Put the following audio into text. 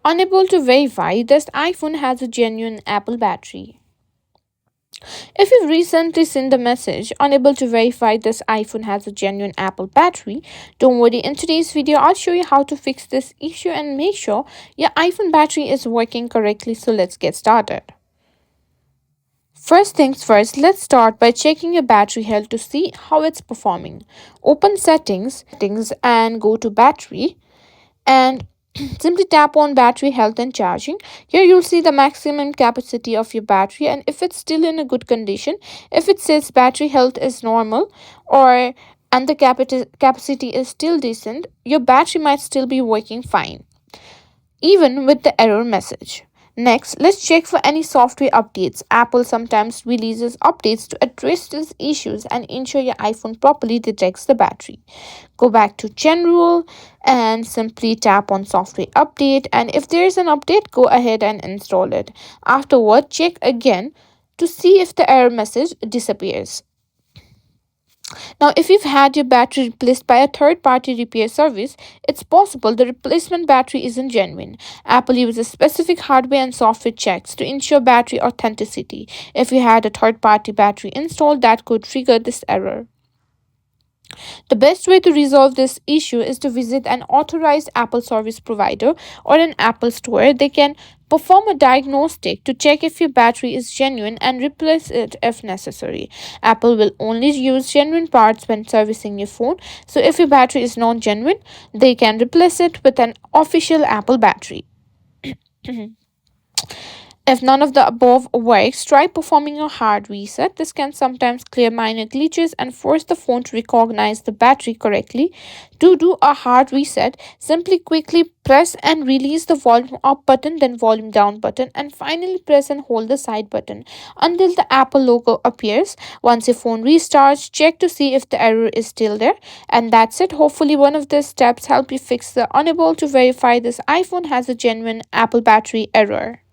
Unable to verify this iPhone has a genuine Apple battery. If you've recently seen the message, unable to verify this iPhone has a genuine Apple battery, don't worry, in today's video, I'll show you how to fix this issue and make sure your iPhone battery is working correctly. So let's get started. First things first, let's start by checking your battery health to see how it's performing. Open settings and go to battery and simply tap on battery health and charging. Here you'll see the maximum capacity of your battery and if it's still in a good condition, if it says battery health is normal or and the capacity is still decent, your battery might still be working fine even with the error message. Next, let's check for any software updates. Apple sometimes releases updates to address these issues and ensure your iPhone properly detects the battery. Go back to General and simply tap on Software Update. And if there is an update, go ahead and install it. Afterward, check again to see if the error message disappears. Now, if you've had your battery replaced by a third party repair service, it's possible the replacement battery isn't genuine. Apple uses specific hardware and software checks to ensure battery authenticity. If you had a third party battery installed, that could trigger this error. The best way to resolve this issue is to visit an authorized Apple service provider or an Apple store. They can perform a diagnostic to check if your battery is genuine and replace it if necessary. Apple will only use genuine parts when servicing your phone, so if your battery is not genuine, they can replace it with an official Apple battery. If none of the above works, try performing a hard reset. This can sometimes clear minor glitches and force the phone to recognize the battery correctly. To do a hard reset, simply quickly press and release the volume up button, then volume down button, and finally press and hold the side button until the Apple logo appears. Once your phone restarts, check to see if the error is still there. And that's it. Hopefully, one of these steps help you fix the unable to verify this iPhone has a genuine Apple battery error.